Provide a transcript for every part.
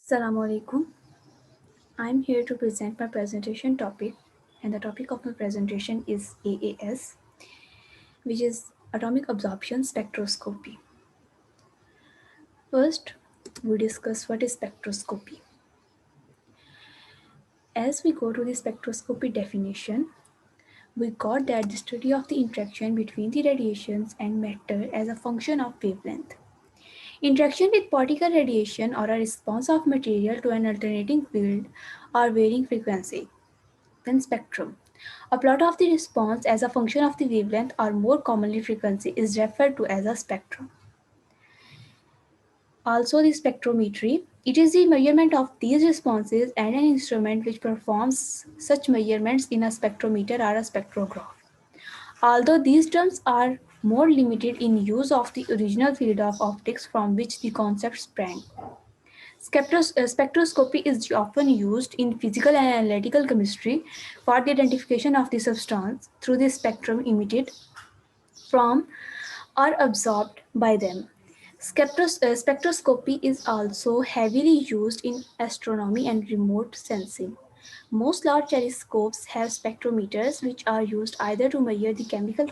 Assalamu alaikum. I'm here to present my presentation topic, and the topic of my presentation is AAS, which is atomic absorption spectroscopy. First, we discuss what is spectroscopy. As we go to the spectroscopy definition, we got that the study of the interaction between the radiations and matter as a function of wavelength. Interaction with particle radiation or a response of material to an alternating field or varying frequency. Then spectrum. A plot of the response as a function of the wavelength or more commonly frequency is referred to as a spectrum. Also the spectrometry. It is the measurement of these responses and an instrument which performs such measurements in a spectrometer or a spectrograph. Although these terms are more limited in use of the original field of optics from which the concept sprang. Spectroscopy is often used in physical and analytical chemistry for the identification of the substance through the spectrum emitted from or absorbed by them. Spectroscopy is also heavily used in astronomy and remote sensing. Most large telescopes have spectrometers which are used either to measure the chemical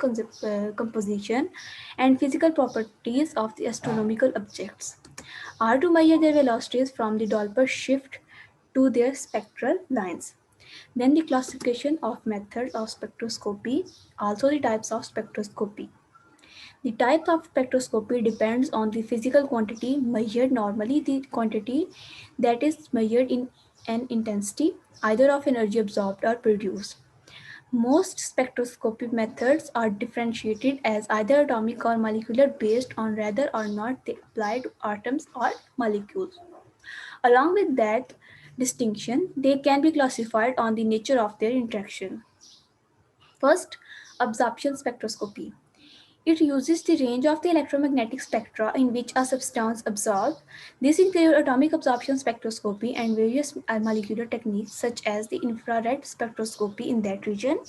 composition and physical properties of the astronomical objects, or to measure their velocities from the Doppler shift to their spectral lines. Then the classification of methods of spectroscopy, also the types of spectroscopy. The type of spectroscopy depends on the physical quantity measured. Normally, the quantity that is measured in an intensity, either of energy absorbed or produced. Most spectroscopy methods are differentiated as either atomic or molecular based on whether or not they apply to atoms or molecules. Along with that distinction, they can be classified on the nature of their interaction. First, absorption spectroscopy. It uses the range of the electromagnetic spectra in which a substance absorbs. This includes atomic absorption spectroscopy and various molecular techniques such as the infrared spectroscopy in that region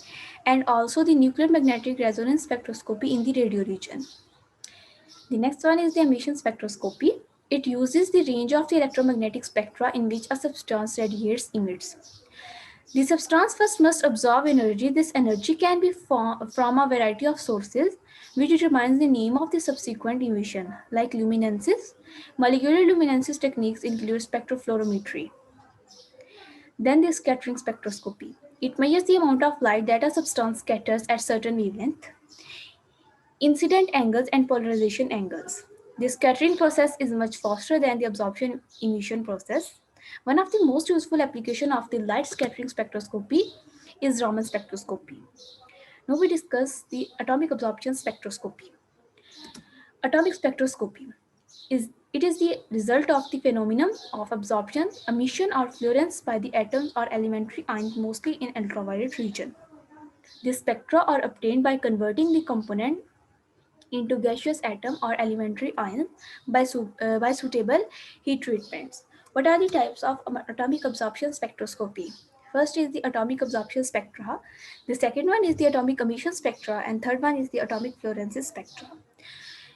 and also the nuclear magnetic resonance spectroscopy in the radio region. The next one is the emission spectroscopy. It uses the range of the electromagnetic spectra in which a substance radiates emits. The substance first must absorb energy. This energy can be from a variety of sources, which determines the name of the subsequent emission, like luminances. Molecular luminances techniques include spectrophlorometry. Then the scattering spectroscopy. It measures the amount of light that a substance scatters at certain wavelength, incident angles, and polarization angles. The scattering process is much faster than the absorption emission process. One of the most useful applications of the light scattering spectroscopy is Raman spectroscopy. Now we discuss the atomic absorption spectroscopy. Atomic spectroscopy is the result of the phenomenon of absorption, emission, or fluorescence by the atoms or elementary ions, mostly in ultraviolet region. The spectra are obtained by converting the component into gaseous atom or elementary ion by suitable heat treatments. What are the types of atomic absorption spectroscopy? First is the atomic absorption spectra. The second one is the atomic emission spectra, and third one is the atomic fluorescence spectra.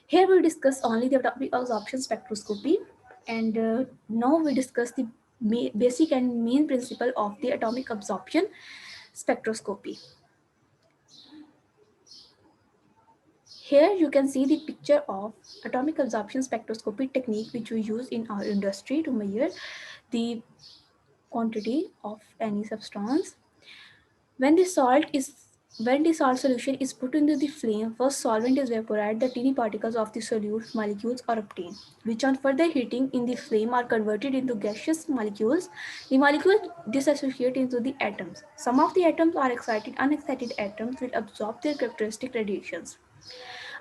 Here we discuss only the atomic absorption spectroscopy, and now we discuss the basic and main principle of the atomic absorption spectroscopy. Here you can see the picture of atomic absorption spectroscopy technique which we use in our industry to measure the quantity of any substance. When the salt solution is put into the flame, first solvent is vaporized, the tiny particles of the solute molecules are obtained, which on further heating in the flame are converted into gaseous molecules. The molecules dissociate into the atoms. Some of the atoms are unexcited atoms will absorb their characteristic radiations.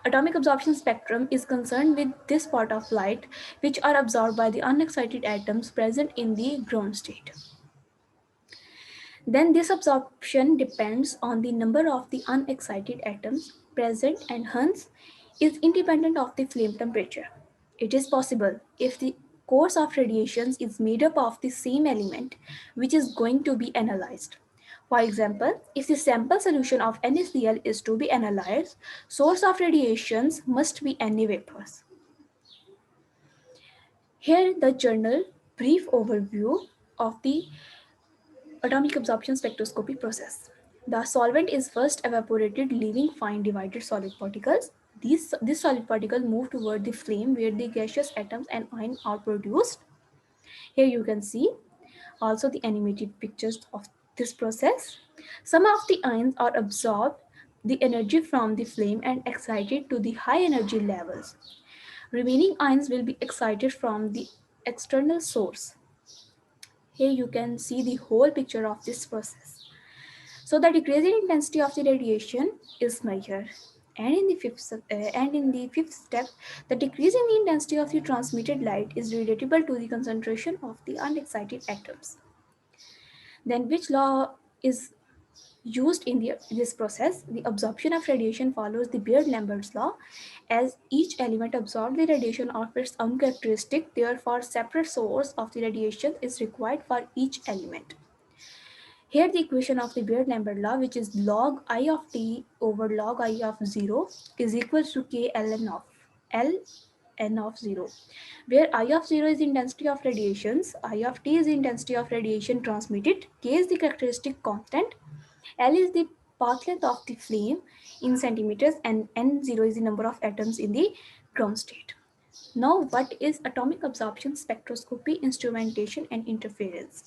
Atomic absorption spectrum is concerned with this part of light which are absorbed by the unexcited atoms present in the ground state. Then this absorption depends on the number of the unexcited atoms present and hence is independent of the flame temperature. It is possible if the course of radiations is made up of the same element which is going to be analyzed. For example, if the sample solution of NaCl is to be analyzed, source of radiations must be Na vapors. Here the journal brief overview of the atomic absorption spectroscopy process. The solvent is first evaporated, leaving fine divided solid particles. This solid particle move toward the flame where the gaseous atoms and ion are produced. Here you can see also the animated pictures of this process. Some of the ions are absorbed the energy from the flame and excited to the high energy levels. Remaining ions will be excited from the external source. Here you can see the whole picture of this process. So the decreasing intensity of the radiation is measured. And in the fifth step, the decrease in the intensity of the transmitted light is relatable to the concentration of the unexcited atoms. Then which law is used in this process? The absorption of radiation follows the Beer-Lambert's law. As each element absorbs the radiation of its own characteristic, therefore separate source of the radiation is required for each element. Here the equation of the Beer-Lambert law, which is log I of t over log I of 0 is equals to k ln of 0, where I of 0 is the intensity of radiations, I of t is the intensity of radiation transmitted, k is the characteristic constant, L is the path length of the flame in centimeters, and N0 is the number of atoms in the ground state. Now, what is atomic absorption spectroscopy, instrumentation, and interference?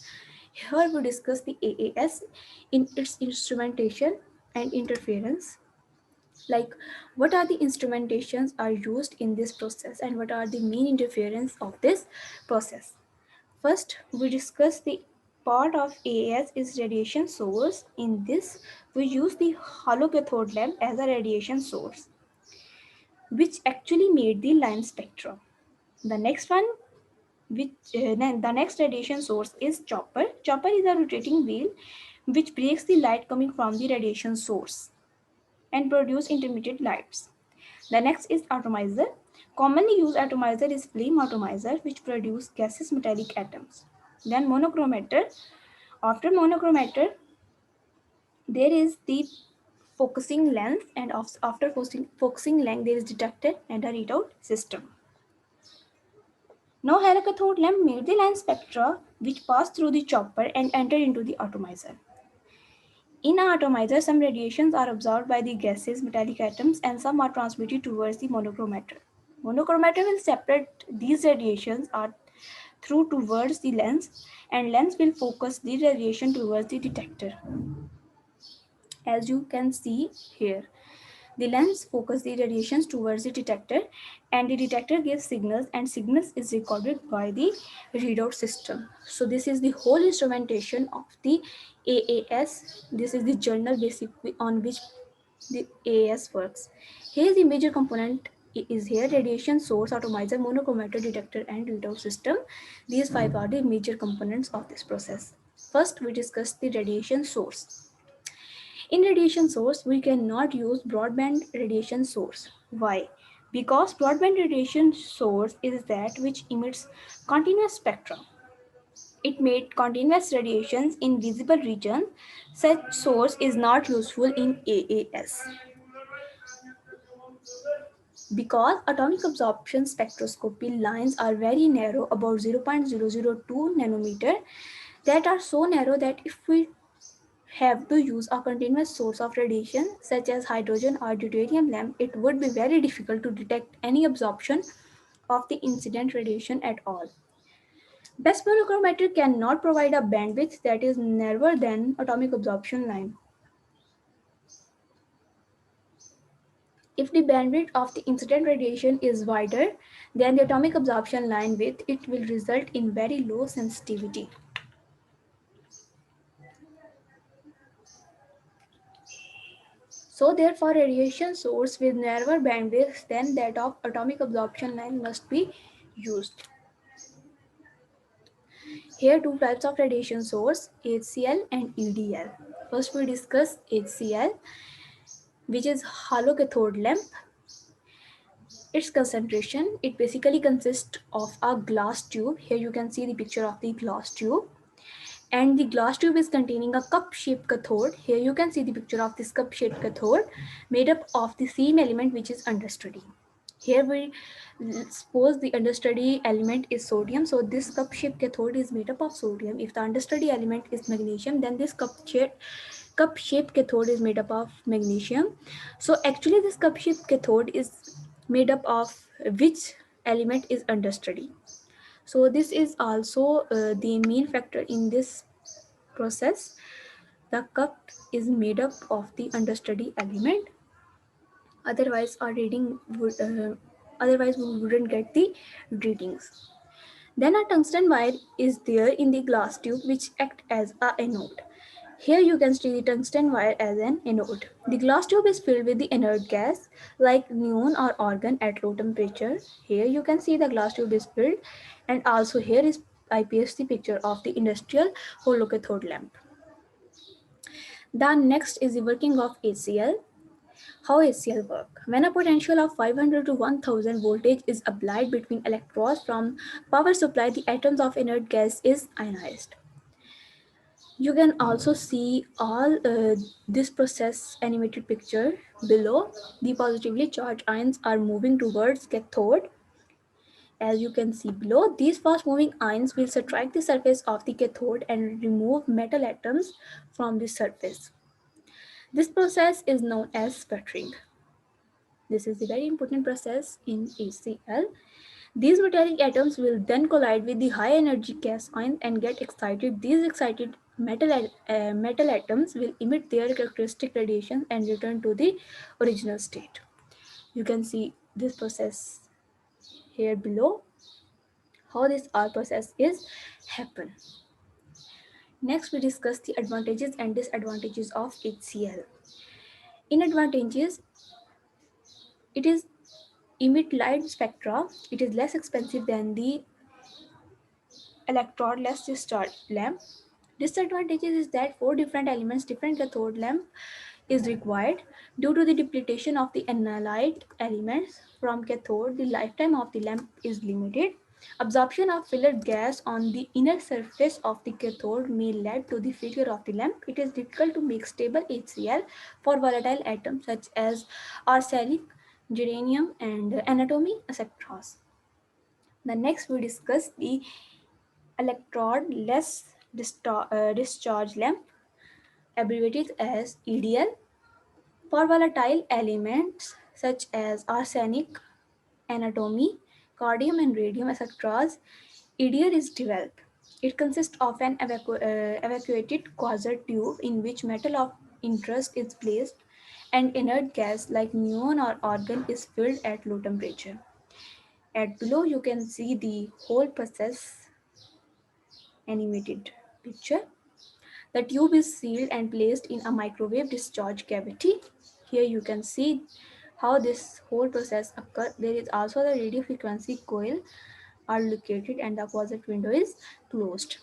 Here we discuss the AAS in its instrumentation and interference. Like, what are the instrumentations are used in this process and what are the main interference of this process? First, we discuss the part of AAS is radiation source. In this, we use the hollow cathode lamp as a radiation source, which actually made the line spectrum. The next one, the next radiation source is chopper. Chopper is a rotating wheel which breaks the light coming from the radiation source and produce intermittent lights. The next is atomizer. Commonly used atomizer is flame atomizer, which produce gaseous metallic atoms. Then monochromator. After monochromator, there is the focusing length, and after focusing length, there is detector and a readout system. Now helicathode lamp made the line spectra which pass through the chopper and enter into the atomizer. In an atomizer, some radiations are absorbed by the gaseous metallic atoms and some are transmitted towards the monochromator. Monochromator will separate these radiations are through towards the lens, and lens will focus the radiation towards the detector. As you can see here, the lens focuses the radiations towards the detector, and the detector gives signals, and signals is recorded by the readout system. So this is the whole instrumentation of the AAS. This is the journal basically on which the AAS works. Here the major component is here: radiation source, atomizer, monochromator, detector, and readout system. These five are the major components of this process. First, we discuss the radiation source. In radiation source, we cannot use broadband radiation source. Why? Because broadband radiation source is that which emits continuous spectrum. It made continuous radiations in visible regions. Such source is not useful in AAS. Because atomic absorption spectroscopy lines are very narrow, about 0.002 nanometer, that are so narrow that if we have to use a continuous source of radiation such as hydrogen or deuterium lamp, it would be very difficult to detect any absorption of the incident radiation at all. Best monochromator cannot provide a bandwidth that is narrower than atomic absorption line. If the bandwidth of the incident radiation is wider than the atomic absorption line width, it will result in very low sensitivity. So therefore, radiation source with narrower bandwidth than that of atomic absorption line must be used. Here two types of radiation source, HCl and EDL. First we discuss HCl, which is hollow cathode lamp. Its concentration, it basically consists of a glass tube. Here you can see the picture of the glass tube. And the glass tube is containing a cup-shaped cathode. Here you can see the picture of this cup-shaped cathode made up of the same element which is under study. Here we suppose the understudy element is sodium, so this cup shaped cathode is made up of sodium. If the understudy element is magnesium, then this cup shaped cathode is made up of magnesium. So actually this cup shaped cathode is made up of which element is understudy. So this is also the main factor in this process. The cup is made up of the understudy element, otherwise our reading would otherwise we wouldn't get the readings. Then a tungsten wire is there in the glass tube which act as a anode. Here you can see the tungsten wire as an anode. The glass tube is filled with the inert gas like neon or argon at low temperature. Here you can see the glass tube is filled, and also here is I paste the picture of the industrial holocathode lamp. The next is the working of HCl. How HCl work? When a potential of 500 to 1000 voltage is applied between electrodes from power supply, the atoms of inert gas is ionized. You can also see all this process animated picture below. The positively charged ions are moving towards cathode. As you can see below, these fast moving ions will strike the surface of the cathode and remove metal atoms from the surface. This process is known as sputtering. This is a very important process in HCl. These metallic atoms will then collide with the high energy gas ion and get excited. These excited metal atoms will emit their characteristic radiation and return to the original state. You can see this process here below, how this all process is happen. Next we discuss the advantages and disadvantages of HCl. In advantages, it is emit light spectra. It is less expensive than the electrode less discharge lamp. Disadvantages is that for different elements, different cathode lamp is required. Due to the depletion of the analyte elements from cathode, the lifetime of the lamp is limited. Absorption of filler gas on the inner surface of the cathode may lead to the failure of the lamp. It is difficult to make stable HCl for volatile atoms such as arsenic, germanium, and antimony, etc. The next we discuss the electrode less discharge lamp, abbreviated as EDL. For volatile elements such as arsenic, antimony, cadmium, and radium, etc., EDL is developed. It consists of an evacuated quasar tube in which metal of interest is placed and inert gas like neon or argon is filled at low temperature. At below you can see the whole process animated picture. The tube is sealed and placed in a microwave discharge cavity. Here you can see how this whole process occurs. There is also the radio frequency coil are located and the opposite window is closed.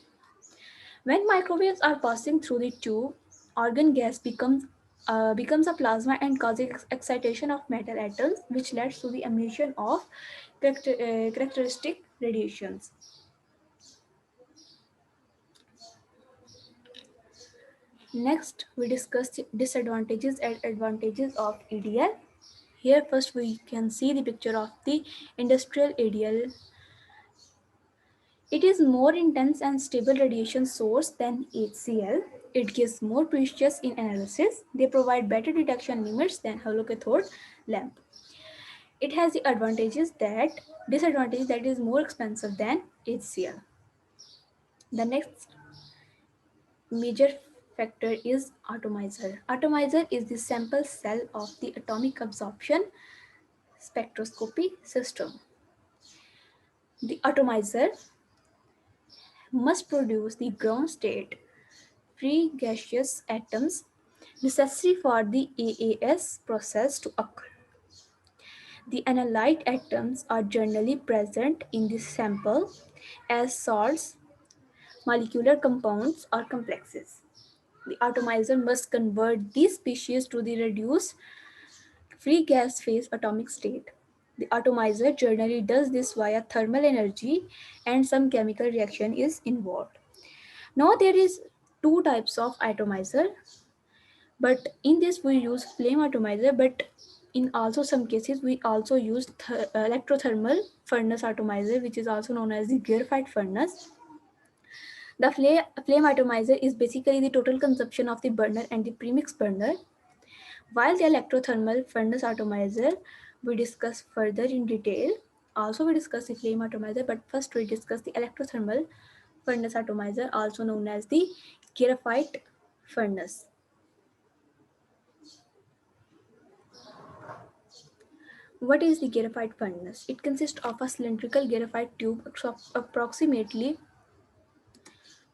When microwaves are passing through the tube, argon gas becomes a plasma and causes excitation of metal atoms, which leads to the emission of characteristic radiations. Next, we discuss the disadvantages and advantages of EDL. Here first we can see the picture of the industrial EDL. It is more intense and stable radiation source than HCl. It gives more precious in analysis. They provide better detection limits than holocathode lamp. It has the disadvantage that is more expensive than HCl. The next major factor is atomizer. Atomizer is the sample cell of the atomic absorption spectroscopy system. The atomizer must produce the ground state free gaseous atoms necessary for the AAS process to occur. The analyte atoms are generally present in the sample as salts, molecular compounds, or complexes. The atomizer must convert these species to the reduced free gas phase atomic state. The atomizer generally does this via thermal energy and some chemical reaction is involved. Now there is two types of atomizer, but in this we use flame atomizer, but In also some cases, we also use electrothermal furnace atomizer, which is also known as the graphite furnace. The flame atomizer is basically the total consumption of the burner and the premix burner, while the electrothermal furnace atomizer we discuss further in detail. Also, we discuss the flame atomizer, but first we discuss the electrothermal furnace atomizer, also known as the graphite furnace. What is the graphite furnace? It consists of a cylindrical graphite tube approximately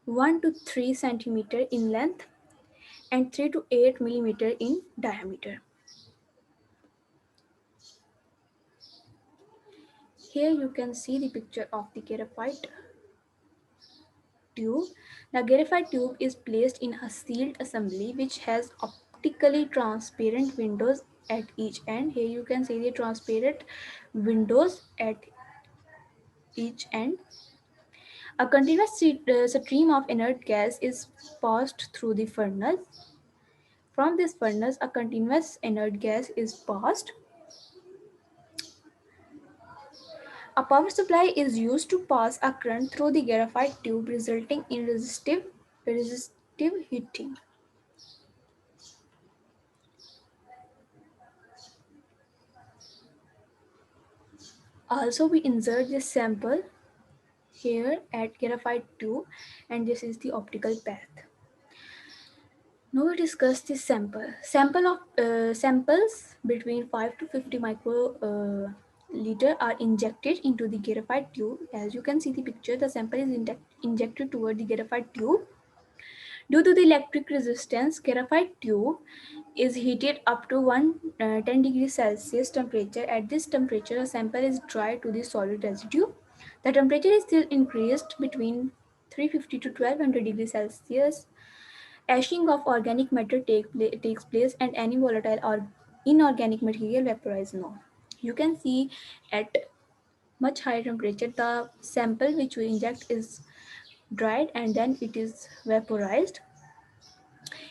1 to 3 centimeter in length and 3 to 8 millimeter in diameter. Here you can see the picture of the graphite tube. The graphite tube is placed in a sealed assembly which has optically transparent windows at each end. Here you can see the transparent windows at each end. A continuous stream of inert gas is passed through the furnace. From this furnace, a continuous inert gas is passed. A power supply is used to pass a current through the graphite tube, resulting in resistive heating. Also, we insert this sample here at graphite tube, and this is the optical path. Now we discuss this samples between 5 to 50 micro liter are injected into the graphite tube. As you can see the picture, the sample is injected toward the graphite tube. Due to the electric resistance, graphite tube is heated up to 110 degrees Celsius temperature. At this temperature, a sample is dried to the solid residue. The temperature is still increased between 350 to 1200 degrees Celsius. Ashing of organic matter takes place and any volatile or inorganic material vaporizes. No. You can see at much higher temperature the sample which we inject is dried and then it is vaporized.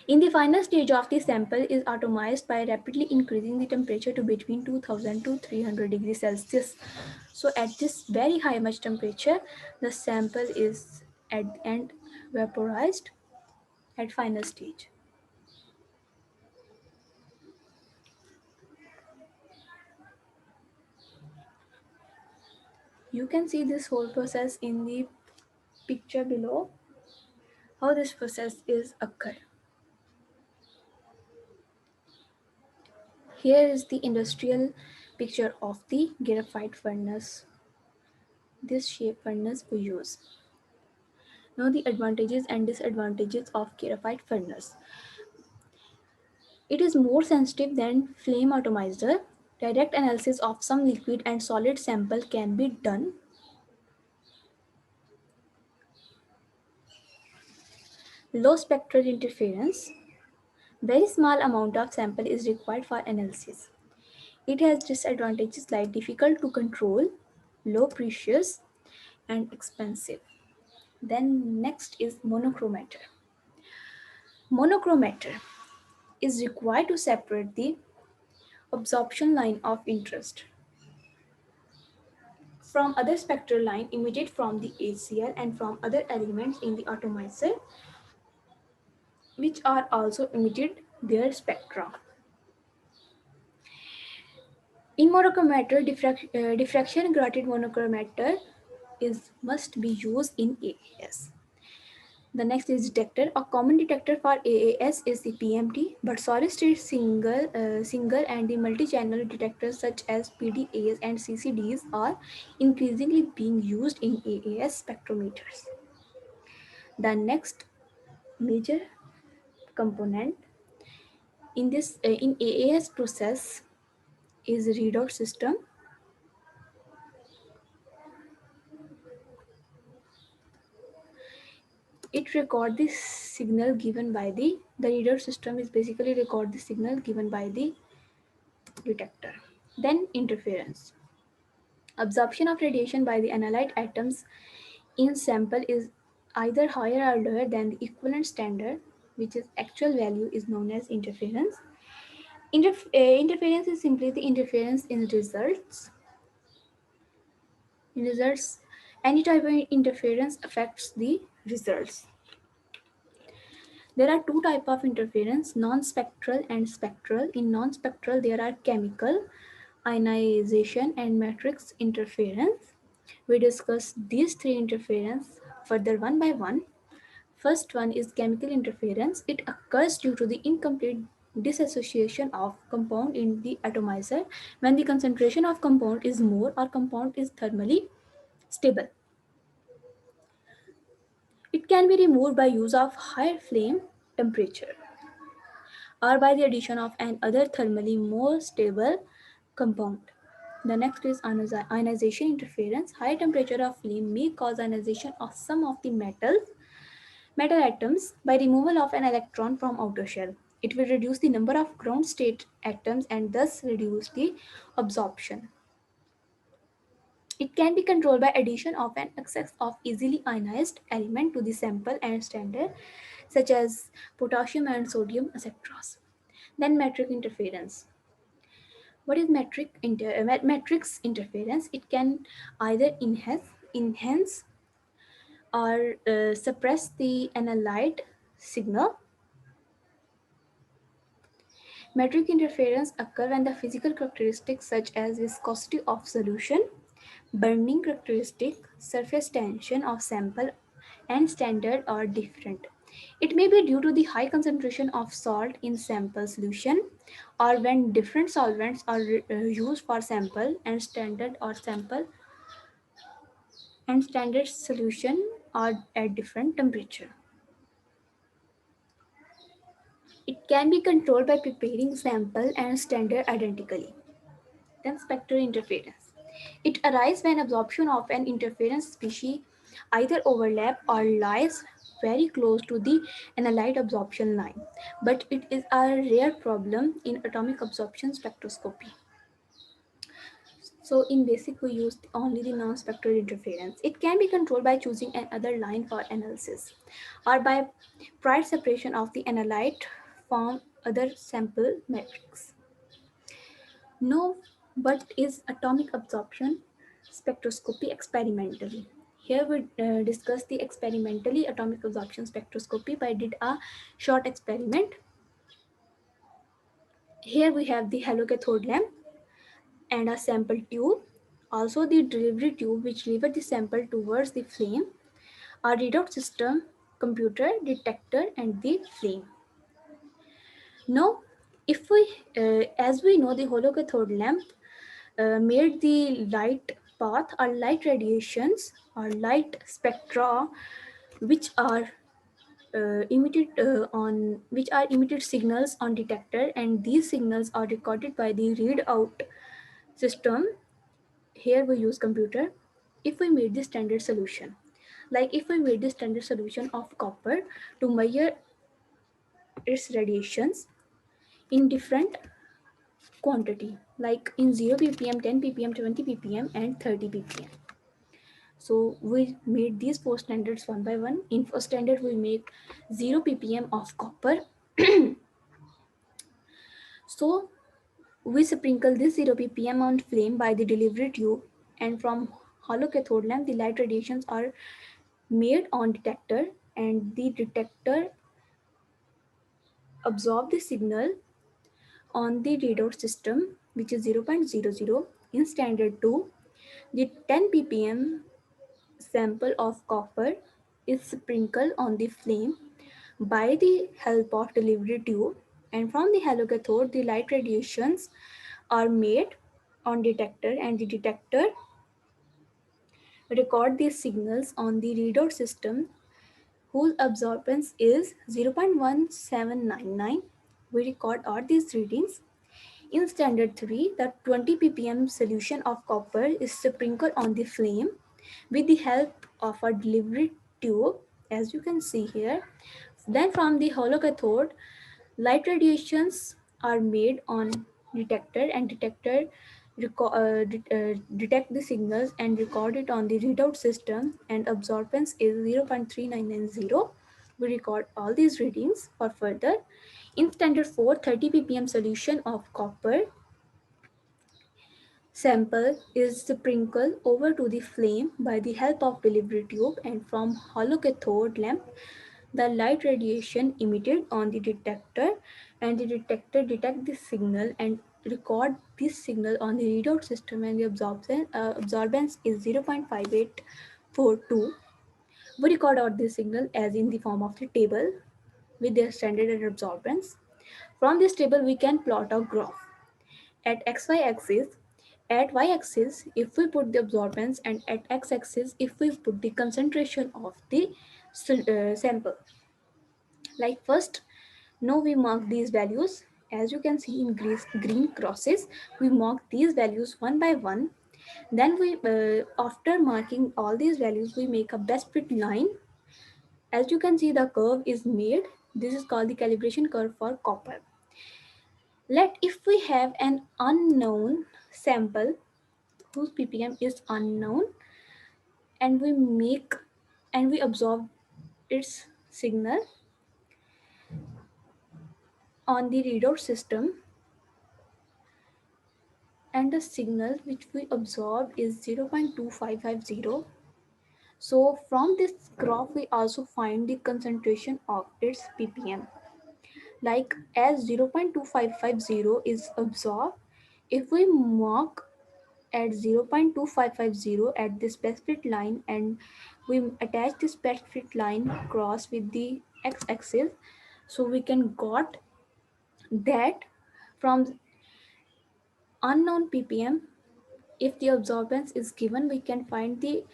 In the final stage of the sample is atomized by rapidly increasing the temperature to between 2000 to 300 degrees Celsius. So at this very high much temperature, the sample is at the end vaporized at final stage. You can see this whole process in the picture below, how this process is occurred. Here is the industrial picture of the graphite furnace. This shape furnace we use. Now the advantages and disadvantages of graphite furnace. It is more sensitive than flame atomizer. Direct analysis of some liquid and solid sample can be done. Low spectral interference. Very small amount of sample is required for analysis. It has disadvantages like difficult to control, low precious, and expensive. Then next is monochromator. Monochromator is required to separate the absorption line of interest from other spectral line emitted from the ACL and from other elements in the atomizer, which are also emitted their spectra. In monochromator, diffraction graded monochromator is must be used in AAS. The next is detector. A common detector for AAS is the PMT, but solid state single and the multi-channel detectors such as PDAs and CCDs are increasingly being used in AAS spectrometers. The next major component in AAS process is readout system. It record the signal given by the readout system is basically record the signal given by the detector. Then interference. Absorption of radiation by the analyte atoms in sample is either higher or lower than the equivalent standard, which is actual value is known as interference. Interference is simply the interference in results. In results, any type of interference affects the results. There are two type of interference, non-spectral and spectral. In non-spectral, there are chemical, ionization, and matrix interference. We discuss these three interference further one by one. First one is chemical interference. It occurs due to the incomplete dissociation of compound in the atomizer when the concentration of compound is more or compound is thermally stable. It can be removed by use of higher flame temperature or by the addition of another thermally more stable compound. The next is ionization interference. High temperature of flame may cause ionization of some of the metal atoms by removal of an electron from outer shell. It will reduce the number of ground state atoms and thus reduce the absorption. It can be controlled by addition of an excess of easily ionized element to the sample and standard, such as potassium and sodium, etc. Then matrix interference. What is matrix interference? It can either enhance or suppress the analyte signal. Matrix interference occurs when the physical characteristics such as viscosity of solution, burning characteristic, surface tension of sample, and standard are different. It may be due to the high concentration of salt in sample solution or when different solvents are used for sample and standard solution are at different temperature. It can be controlled by preparing sample and standard identically. Then spectral interference. It arises when absorption of an interference species either overlap or lies very close to the analyte absorption line, but it is a rare problem in atomic absorption spectroscopy. So in basic, we use only the non-spectral interference. It can be controlled by choosing another line for analysis or by prior separation of the analyte from other sample metrics. Know what is atomic absorption spectroscopy experimentally. Here we discuss the experimentally atomic absorption spectroscopy by did a short experiment. Here we have the halocathode lamp and a sample tube. Also the delivery tube which deliver the sample towards the flame, a readout system, computer, detector and the flame. Now, if we, as we know, the holocathode lamp made the light path or light radiations or light spectra which are emitted signals on detector, and these signals are recorded by the readout system. Here we use computer. If we made the standard solution, like if we made the standard solution of copper to measure its radiations in different quantity, like in 0 ppm, 10 ppm, 20 ppm and 30 ppm. So we made these four standards one by one. In first standard we make 0 ppm of copper. So we sprinkle this 0 ppm on flame by the delivery tube, and from hollow cathode lamp the light radiations are made on detector, and the detector absorb the signal on the readout system which is 0.00. In standard 2, the 10 ppm sample of copper is sprinkled on the flame by the help of delivery tube, and from the halocathode the light radiations are made on detector, and the detector record these signals on the readout system whose absorbance is 0.1799. We record all these readings. In standard 3, the 20 ppm solution of copper is sprinkled on the flame with the help of a delivery tube, as you can see here. Then from the hollow cathode, light radiations are made on detector, and detector detect the signals and record it on the readout system, and absorbance is 0.3990. We record all these readings for further. In standard 4, 30 ppm solution of copper sample is sprinkled over to the flame by the help of delivery tube, and from hollow cathode lamp the light radiation emitted on the detector, and the detector detect this signal and record this signal on the readout system, and the absorbance is 0.5842. We record out this signal as in the form of the table with their standard absorbance. From this table we can plot a graph at xy axis. At y axis if we put the absorbance, and at x axis if we put the concentration of the sample. Like first, now we mark these values. As you can see in green crosses, we mark these values one by one. Then we, after marking all these values, we make a best fit line. As you can see, the curve is made. This is called the calibration curve for copper. Let if we have an unknown sample whose ppm is unknown, and we make and we absorb its signal on the readout system, and the signal which we absorb is 0.2550. So from this graph we also find the concentration of its ppm. Like as 0.2550 is absorbed, if we mark at 0.2550 at this specific line, and we attach this specific line cross with the x-axis, so we can got that from unknown ppm. If the absorbance is given, we can find the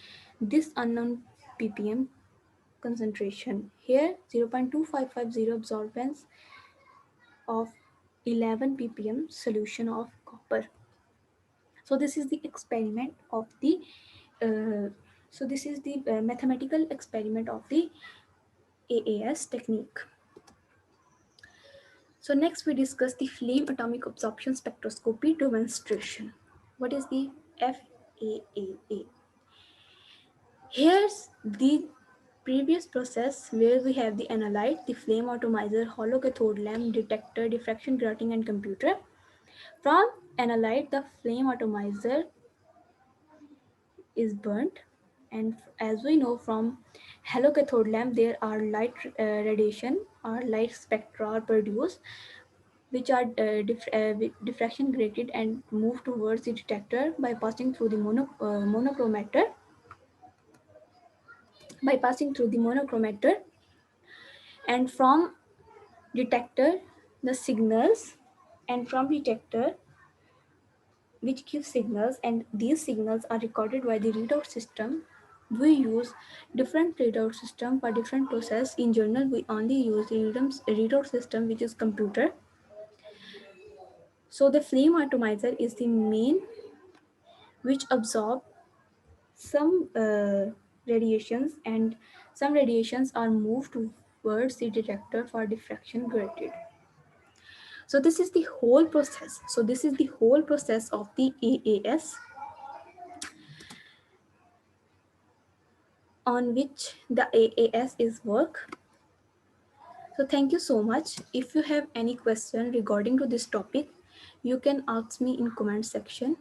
this unknown ppm concentration. Here 0.2550 absorbance of 11 ppm solution of copper. So this is the experiment of the uh, so this is the mathematical experiment of the AAS technique. So next we discuss the flame atomic absorption spectroscopy demonstration. What is the FAAA? Here's the previous process where we have the analyte, the flame atomizer, hollow cathode lamp, detector, diffraction grating, and computer. From analyte, the flame atomizer is burnt, and as we know from hollow cathode lamp, there are light radiation or light spectra are produced, which are diffraction grated and move towards the detector by passing through the monochromator. And from detector the signals, and from detector which gives signals, and these signals are recorded by the readout system. We use different readout system for different process. In general we only use the readout system which is computer. So the flame atomizer is the main which absorb some radiations, and some radiations are moved towards the detector for diffraction grated. So this is the whole process. Of the AAS, on which the AAS is work. So thank you so much. If you have any question regarding to this topic, you can ask me in comment section.